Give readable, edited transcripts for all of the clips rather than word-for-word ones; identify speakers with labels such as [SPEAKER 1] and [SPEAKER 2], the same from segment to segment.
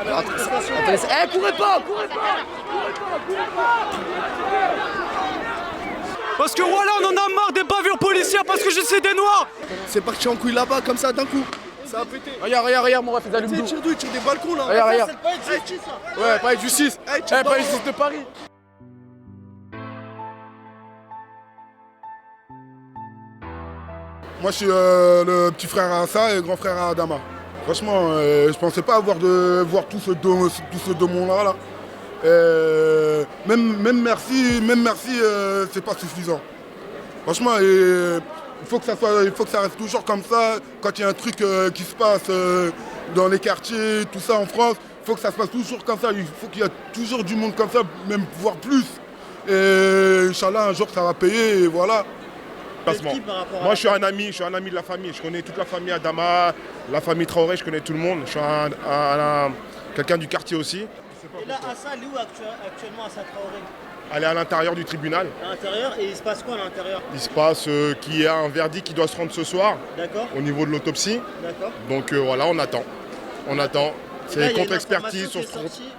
[SPEAKER 1] Eh, courez pas.
[SPEAKER 2] Parce que voilà, on en a marre des bavures policières parce que je sais des noirs.
[SPEAKER 3] C'est parti en couille là-bas, comme ça, d'un coup. Ça a pété.
[SPEAKER 1] Regarde, mon ref, ils allument
[SPEAKER 3] Tu
[SPEAKER 1] d'où?
[SPEAKER 3] tires d'où? Il tire des balcons là.
[SPEAKER 1] Regarde.
[SPEAKER 3] C'est pas une justice là.
[SPEAKER 1] Ouais, pas de justice.
[SPEAKER 3] tire
[SPEAKER 1] Pas de justice de Paris.
[SPEAKER 4] Moi, je suis le petit frère à Assa et le grand frère à Adama. Franchement, je pensais pas voir tout ce monde-là. Là. Même merci, c'est pas suffisant. Franchement, il faut que ça reste toujours comme ça. Quand il y a un truc qui se passe dans les quartiers, tout ça en France, il faut que ça se passe toujours comme ça. Il faut qu'il y ait toujours du monde comme ça, même voire plus. Et Inch'Allah, un jour, ça va payer et voilà.
[SPEAKER 5] Moi, je suis un ami de la famille. Je connais toute la famille Adama, la famille Traoré, je connais tout le monde. Je suis quelqu'un du quartier aussi.
[SPEAKER 6] Et là, Assa, elle est où actuellement, Assa Traoré?
[SPEAKER 5] Elle est à l'intérieur du tribunal.
[SPEAKER 6] À l'intérieur, et il se passe quoi à l'intérieur?
[SPEAKER 5] Il se passe qu'il y a un verdict qui doit se rendre ce soir.
[SPEAKER 6] D'accord.
[SPEAKER 5] Au niveau de l'autopsie.
[SPEAKER 6] D'accord.
[SPEAKER 5] Donc voilà, on attend. C'est contre-expertise.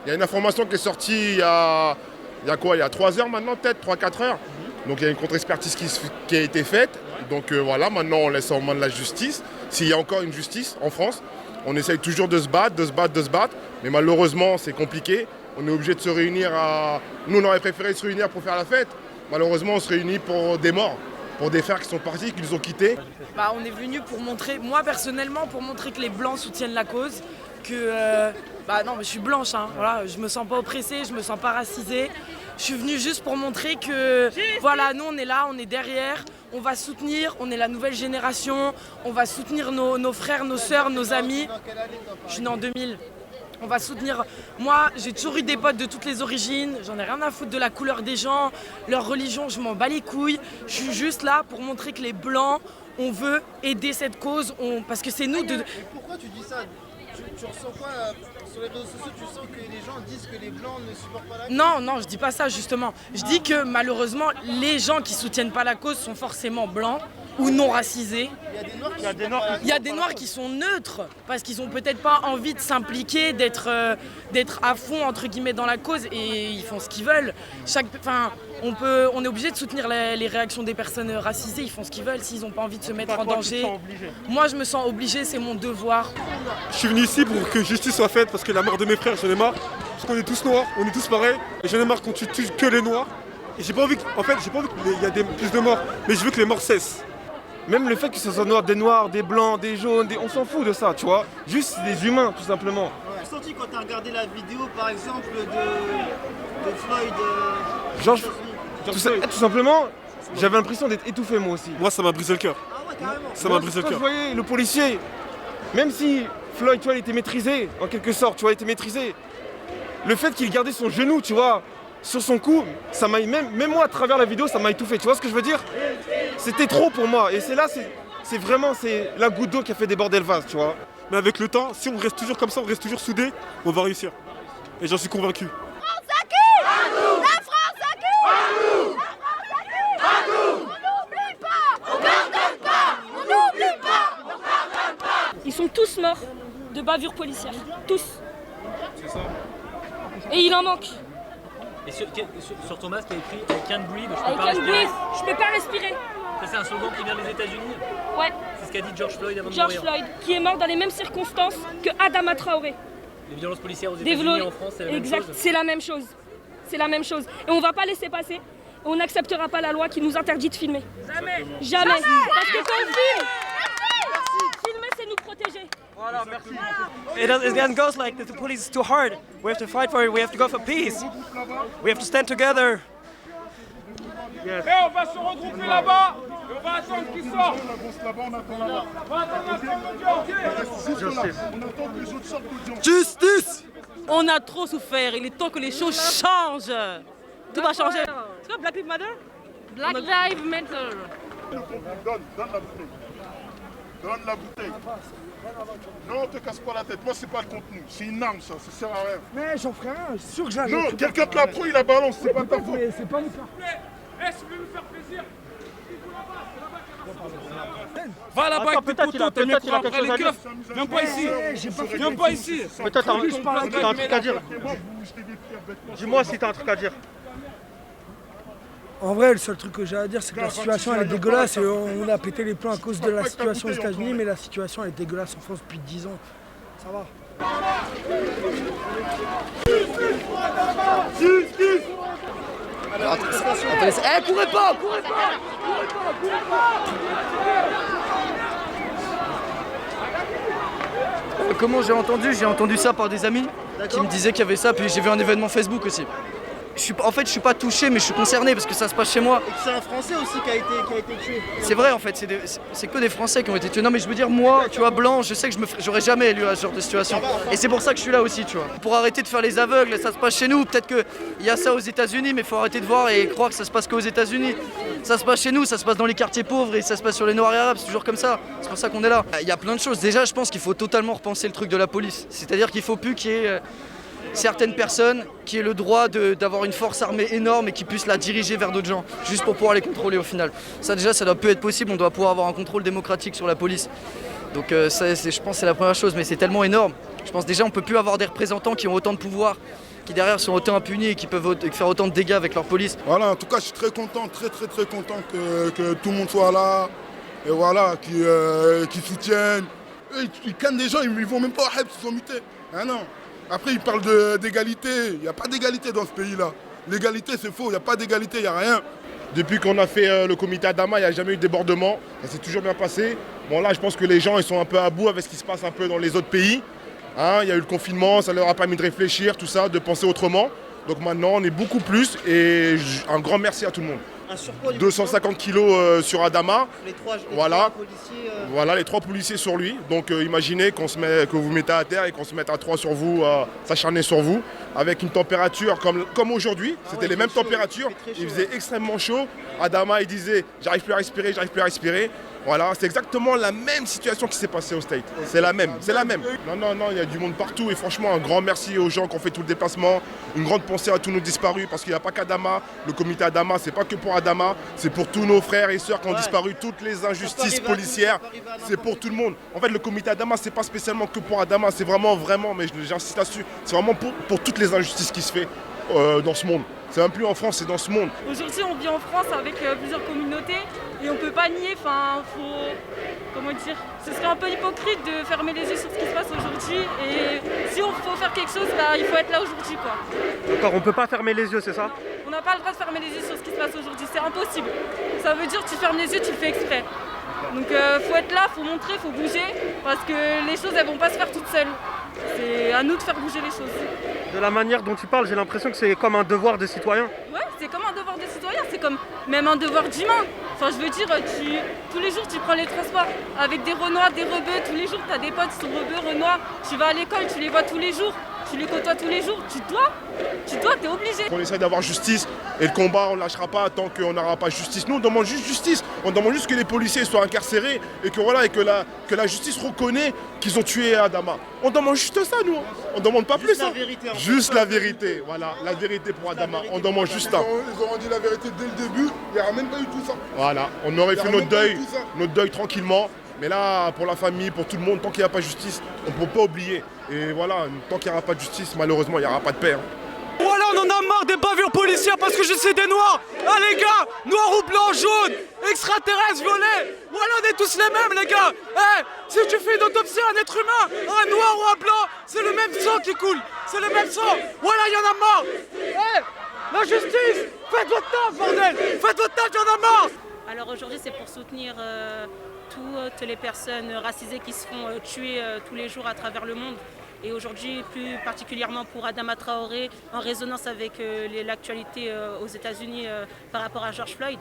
[SPEAKER 5] Il y a une information qui est sortie il y a 3 heures maintenant, peut-être 3-4 heures. Donc il y a une contre-expertise qui a été faite. Donc voilà, maintenant on laisse en main de la justice. S'il y a encore une justice en France, on essaye toujours de se battre. Mais malheureusement, c'est compliqué. On est obligé de se réunir Nous, on aurait préféré se réunir pour faire la fête. Malheureusement, on se réunit pour des morts, pour des frères qui sont partis, qui nous ont quittés.
[SPEAKER 7] On est venu pour montrer, moi personnellement, pour montrer que les Blancs soutiennent la cause. Non, mais je suis blanche, hein, voilà, je me sens pas oppressée, je me sens pas racisée. Je suis venue juste pour montrer que, voilà, nous on est là, on est derrière, on va soutenir, on est la nouvelle génération, on va soutenir nos frères, nos sœurs, nos amis. Je suis née en 2000. On va soutenir. Moi, j'ai toujours eu des potes de toutes les origines. J'en ai rien à foutre de la couleur des gens, leur religion, je m'en bats les couilles. Je suis juste là pour montrer que les Blancs, on veut aider cette cause, parce que c'est nous de...
[SPEAKER 3] Et pourquoi tu dis ça? Tu ressens quoi sur les réseaux sociaux? Tu sens que les gens disent que les Blancs ne supportent pas la cause?
[SPEAKER 7] Non, je dis pas ça justement. Je dis que malheureusement, les gens qui soutiennent pas la cause sont forcément blancs ou non racisés. Il y a des noirs qui sont neutres parce qu'ils ont peut-être pas envie de s'impliquer, d'être à fond entre guillemets dans la cause et ils font ce qu'ils veulent. On est obligé de soutenir les réactions des personnes racisées, ils font ce qu'ils veulent s'ils n'ont pas envie de se mettre en danger. Moi je me sens obligée, c'est mon devoir.
[SPEAKER 2] Je suis venu ici pour que justice soit faite parce que la mort de mes frères, j'en ai marre. Parce qu'on est tous noirs, on est tous pareils. Et j'en ai marre qu'on tue que les noirs. Et j'ai pas envie qu'il y ait plus de morts, mais je veux que les morts cessent. Même le fait que ce soit des noirs, des blancs, des jaunes, on s'en fout de ça, tu vois. Juste des humains, tout simplement.
[SPEAKER 6] Tu as senti quand tu as regardé la vidéo, par exemple, de Floyd
[SPEAKER 2] Tout simplement, j'avais l'impression d'être étouffé moi aussi. Moi, ça m'a brisé le cœur.
[SPEAKER 6] Ah ouais, carrément.
[SPEAKER 2] Ça m'a brisé le cœur. Vous voyez, le policier, même si Floyd, tu vois, il était maîtrisé, en quelque sorte, tu vois, il était maîtrisé. Le fait qu'il gardait son genou, tu vois, sur son cou, ça m'a même moi à travers la vidéo, ça m'a étouffé. Tu vois ce que je veux dire? C'était trop pour moi. Et c'est vraiment la goutte d'eau qui a fait déborder le vase, tu vois. Mais avec le temps, si on reste toujours comme ça, on reste toujours soudés, on va réussir. Et j'en suis convaincu.
[SPEAKER 8] Ils sont tous morts de bavures policières. Tous. C'est ça. Et il en manque.
[SPEAKER 9] Et sur ton masque, il y a écrit I can't breathe,
[SPEAKER 8] Je peux pas respirer.
[SPEAKER 9] Ça, c'est un slogan qui vient des États-Unis?
[SPEAKER 8] Ouais.
[SPEAKER 9] C'est ce qu'a dit George Floyd avant de
[SPEAKER 8] George
[SPEAKER 9] mourir.
[SPEAKER 8] Floyd, qui est mort dans les mêmes circonstances que Adama Traoré.
[SPEAKER 9] Les violences policières aux États-Unis et en France, c'est la même chose?
[SPEAKER 8] C'est la même chose. C'est la même chose. Et on va pas laisser passer. On n'acceptera pas la loi qui nous interdit de filmer. Jamais. Parce que quand on filme, filmer, c'est nous protéger.
[SPEAKER 9] Voilà, merci. It then goes like the police is too hard. We have to fight for it. We have to go for peace. We have to stand together.
[SPEAKER 2] Yes. Et on va se regrouper là-bas et on va attendre qu'ils sortent.
[SPEAKER 7] Justice! On a trop souffert, il est temps que les choses changent. Tout va changer. C'est quoi Black Lives Matter?
[SPEAKER 8] Black Lives Matter.
[SPEAKER 4] Donne la bouteille. Non, te casse pas la tête. Moi, c'est pas le contenu. C'est une arme, ça sert à rien.
[SPEAKER 2] Mais j'en ferai un, je suis sûr que j'arrive.
[SPEAKER 4] Non, quelqu'un te la prend, il la balance. C'est pas ta faute.
[SPEAKER 2] C'est pas mon cas. Eh, si vous voulez me faire plaisir,
[SPEAKER 1] Va là-bas avec tes potos, t'es mieux pour après les keufs. Viens pas ici. Viens pas ici.
[SPEAKER 10] Peut-être t'as un truc à dire. Dis-moi si t'as un truc à dire.
[SPEAKER 11] En vrai, le seul truc que j'ai à dire, c'est que la situation elle est dégueulasse et on a pété les plombs à cause de la situation aux États-Unis, mais la situation elle est dégueulasse en France depuis 10 ans. Ça va.
[SPEAKER 1] Alors, attendez, courez pas. Comment j'ai entendu? J'ai entendu ça par des amis qui me disaient qu'il y avait ça, puis j'ai vu un événement Facebook aussi. En fait, je suis pas touché, mais je suis concerné parce que ça se passe chez moi.
[SPEAKER 6] Et c'est un Français aussi qui a été tué.
[SPEAKER 1] C'est vrai, en fait, c'est que des Français qui ont été tués. Non, mais je veux dire, moi, tu vois, blanc, je sais que j'aurais jamais élu à ce genre de situation. Et c'est pour ça que je suis là aussi, tu vois. Pour arrêter de faire les aveugles, ça se passe chez nous. Peut-être qu'il y a ça aux États-Unis, mais il faut arrêter de voir et croire que ça se passe qu'aux États-Unis. Ça se passe chez nous, ça se passe dans les quartiers pauvres et ça se passe sur les Noirs et Arabes, c'est toujours comme ça. C'est pour ça qu'on est là. Il y a plein de choses. Déjà, je pense qu'il faut totalement repenser le truc de la police. C'est-à-dire qu'il faut plus qu'il y ait certaines personnes qui aient le droit d'avoir une force armée énorme et qui puissent la diriger vers d'autres gens, juste pour pouvoir les contrôler au final. Ça déjà, ça doit peu être possible, on doit pouvoir avoir un contrôle démocratique sur la police. Donc je pense que c'est la première chose, mais c'est tellement énorme. Je pense déjà on peut plus avoir des représentants qui ont autant de pouvoir, qui derrière sont autant impunis et qui peuvent faire autant de dégâts avec leur police.
[SPEAKER 4] Voilà, en tout cas je suis très content, très content que tout le monde soit là, et voilà, qui soutiennent. Ils cannent des gens, ils vont même pas au Hep, ils sont mutés. Ah non. Après, ils parlent d'égalité. Il n'y a pas d'égalité dans ce pays-là. L'égalité, c'est faux. Il n'y a pas d'égalité, il n'y a rien.
[SPEAKER 5] Depuis qu'on a fait le comité Adama, il n'y a jamais eu de débordement. Ça s'est toujours bien passé. Bon, là, je pense que les gens ils sont un peu à bout avec ce qui se passe un peu dans les autres pays. Hein, il y a eu le confinement, ça leur a permis de réfléchir, tout ça, de penser autrement. Donc maintenant, on est beaucoup plus. Et un grand merci à tout le monde. 250 kilos sur Adama.
[SPEAKER 6] Les trois policiers.
[SPEAKER 5] Voilà, les 3 policiers sur lui. Donc imaginez que vous vous mettez à terre et qu'on se mette à 3 sur vous, s'acharner sur vous, avec une température comme aujourd'hui. C'était les mêmes températures. Il faisait extrêmement chaud. Adama, il disait « j'arrive plus à respirer ». Voilà, c'est exactement la même situation qui s'est passée au State. C'est la même. Non, il y a du monde partout et franchement un grand merci aux gens qui ont fait tout le déplacement. Une grande pensée à tous nos disparus parce qu'il n'y a pas qu'Adama. Le comité Adama, c'est pas que pour Adama, c'est pour tous nos frères et sœurs qui ont disparu, toutes les injustices policières, c'est pour tout le monde. En fait, le comité Adama, c'est pas spécialement que pour Adama, c'est vraiment, mais j'insiste là-dessus, c'est vraiment pour toutes les injustices qui se fait dans ce monde. C'est même plus en France, c'est dans ce monde.
[SPEAKER 8] Aujourd'hui, on vit en France avec plusieurs communautés et on peut pas nier, comment dire, ce serait un peu hypocrite de fermer les yeux sur ce qui se passe aujourd'hui et si on faut faire quelque chose, il faut être là aujourd'hui, quoi.
[SPEAKER 10] D'accord, on peut pas fermer les yeux, c'est ça?
[SPEAKER 8] On n'a pas le droit de fermer les yeux sur ce qui se passe aujourd'hui, c'est impossible. Ça veut dire que tu fermes les yeux, tu le fais exprès. Donc faut être là, faut montrer, faut bouger, parce que les choses elles vont pas se faire toutes seules. C'est à nous de faire bouger les choses.
[SPEAKER 10] De la manière dont tu parles, j'ai l'impression que c'est comme un devoir de citoyen.
[SPEAKER 8] Ouais, c'est comme un devoir de citoyen, c'est comme même un devoir d'humain. Enfin, je veux dire, tous les jours tu prends les transports avec des renois, des rebeux, tous les jours tu as des potes qui sont rebeux, renois, tu vas à l'école, tu les vois tous les jours, tu les côtoies tous les jours, tu dois, t'es obligé.
[SPEAKER 5] On essaie d'avoir justice et le combat on ne lâchera pas tant qu'on n'aura pas justice. Nous on demande juste justice, on demande juste que les policiers soient incarcérés et que la justice reconnaît qu'ils ont tué Adama. On demande juste ça nous, on demande pas plus.
[SPEAKER 6] La vérité,
[SPEAKER 5] juste la vérité, voilà, la vérité pour Adama, on demande juste ça.
[SPEAKER 4] Ils auront dit la vérité dès le début, il n'y aura même pas eu tout ça.
[SPEAKER 5] Voilà, on aurait fait notre deuil tranquillement. Mais là, pour la famille, pour tout le monde, tant qu'il n'y a pas de justice, on ne peut pas oublier. Et voilà, tant qu'il n'y aura pas de justice, malheureusement, il n'y aura pas de paix.
[SPEAKER 9] Voilà, on en a marre des bavures policières parce que je sais des noirs. Ah les gars, noir ou blanc, jaune, extraterrestre, violet. Voilà, on est tous les mêmes les gars. Si tu fais une autopsie à un être humain, un noir ou un blanc, c'est le même sang qui coule. C'est le même sang. Voilà, il y en a marre. La justice, faites votre taf, bordel. Faites votre taf, il y en a marre.
[SPEAKER 12] Alors aujourd'hui, c'est pour soutenir toutes les personnes racisées qui se font tuer tous les jours à travers le monde. Et aujourd'hui, plus particulièrement pour Adama Traoré, en résonance avec l'actualité aux États-Unis par rapport à George Floyd.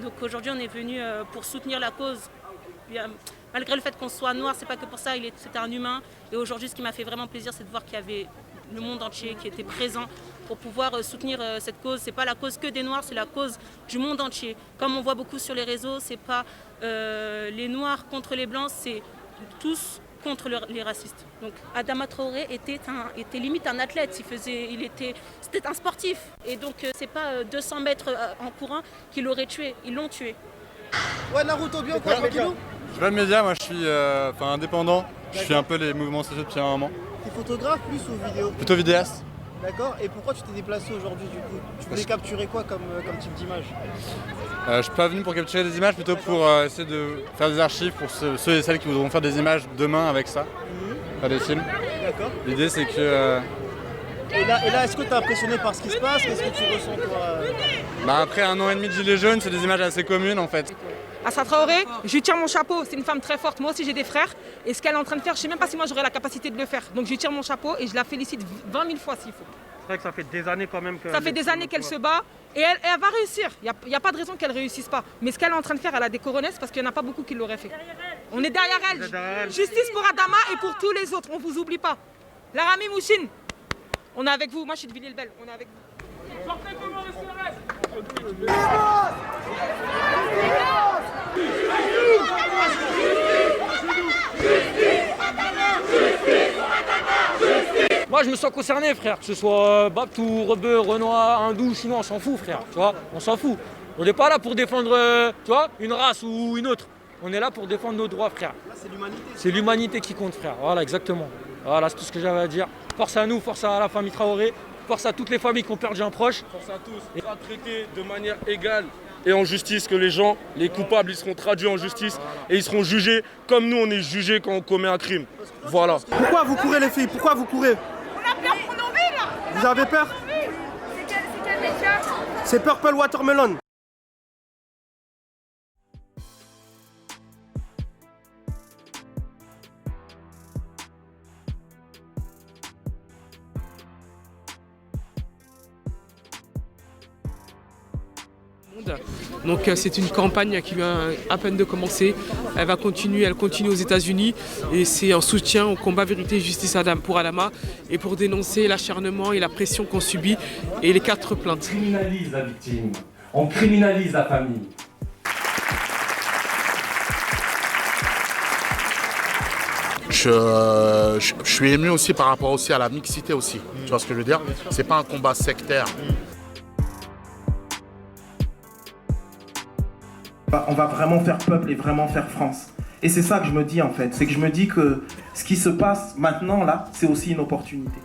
[SPEAKER 12] Donc aujourd'hui, on est venu pour soutenir la cause. Malgré le fait qu'on soit noir, c'est pas que pour ça, c'était un humain. Et aujourd'hui, ce qui m'a fait vraiment plaisir, c'est de voir qu'il y avait le monde entier qui était présent pour pouvoir soutenir cette cause. C'est pas la cause que des Noirs, c'est la cause du monde entier. Comme on voit beaucoup sur les réseaux, c'est pas les Noirs contre les Blancs, c'est tous contre les racistes. Donc Adama Traoré était limite un athlète, c'était un sportif. Et donc c'est pas 200 mètres en courant qui l'auraient tué, ils l'ont tué.
[SPEAKER 3] Ouais, Naruto, bien quoi, tranquillou?
[SPEAKER 13] Je suis pas de média, moi je suis indépendant. Je suis un peu les mouvements sociaux depuis un moment.
[SPEAKER 3] T'es photographe plus ou vidéo?
[SPEAKER 13] Plutôt vidéaste.
[SPEAKER 3] D'accord, et pourquoi tu t'es déplacé aujourd'hui du coup? Tu voulais capturer quoi comme type d'image?
[SPEAKER 13] Je suis pas venu pour capturer des images, plutôt pour essayer de faire des archives pour ceux et celles qui voudront faire des images demain avec ça, pas des films.
[SPEAKER 3] D'accord.
[SPEAKER 13] L'idée c'est que...
[SPEAKER 3] Et là est-ce que t'es impressionné par ce qui se passe? Qu'est-ce que tu ressens toi?
[SPEAKER 13] Après 1 an et demi de gilet jaune, c'est des images assez communes en fait.
[SPEAKER 14] Asra Traoré, je lui tire mon chapeau, c'est une femme très forte, moi aussi j'ai des frères, et ce qu'elle est en train de faire, je sais même pas si moi j'aurais la capacité de le faire. Donc je lui tire mon chapeau et je la félicite 20 000 fois s'il faut.
[SPEAKER 10] C'est vrai que ça fait des années quand même que...
[SPEAKER 14] Ça fait des années qu'elle se bat, et elle va réussir, il n'y a pas de raison qu'elle réussisse pas. Mais ce qu'elle est en train de faire, elle a des coronesses parce qu'il n'y en a pas beaucoup qui l'auraient fait. On est derrière elle, justice pour Adama et pour tous les autres, on vous oublie pas. Larami Mouchine, on est avec vous, moi je suis de Villiers-le-Bel, on est avec vous.
[SPEAKER 15] Moi je me sens concerné frère, que ce soit Babtou, Rebeu, Renoir, Hindou, Chinois, on s'en fout frère, tu vois, on s'en fout. On n'est pas là pour défendre tu vois, une race ou une autre, on est là pour défendre nos droits frère.
[SPEAKER 3] Là c'est l'humanité.
[SPEAKER 15] C'est l'humanité qui compte frère, voilà exactement. Voilà c'est tout ce que j'avais à dire. Force à nous, force à la famille Traoré, force à toutes les familles qui ont perdu un proche.
[SPEAKER 16] Force à tous, et à traiter de manière égale et en justice, que les gens, les coupables, ils seront traduits en justice et ils seront jugés comme nous on est jugés quand on commet un crime. Voilà.
[SPEAKER 10] Pourquoi vous courez les filles? Pourquoi vous courez?
[SPEAKER 8] On a peur pour nos vies là.
[SPEAKER 10] Vous avez peur?
[SPEAKER 8] C'est quel média?
[SPEAKER 10] C'est Purple Watermelon.
[SPEAKER 17] Donc c'est une campagne qui vient à peine de commencer. Elle continue aux États-Unis et c'est un soutien au combat vérité et justice pour Adama et pour dénoncer l'acharnement et la pression qu'on subit et les 4 plaintes.
[SPEAKER 18] On criminalise la victime, on criminalise la famille.
[SPEAKER 19] Je suis ému aussi par rapport aussi à la mixité aussi. Tu vois ce que je veux dire? C'est pas un combat sectaire.
[SPEAKER 20] On va vraiment faire peuple et vraiment faire France. Et c'est ça que je me dis en fait, c'est que je me dis que ce qui se passe maintenant là, c'est aussi une opportunité.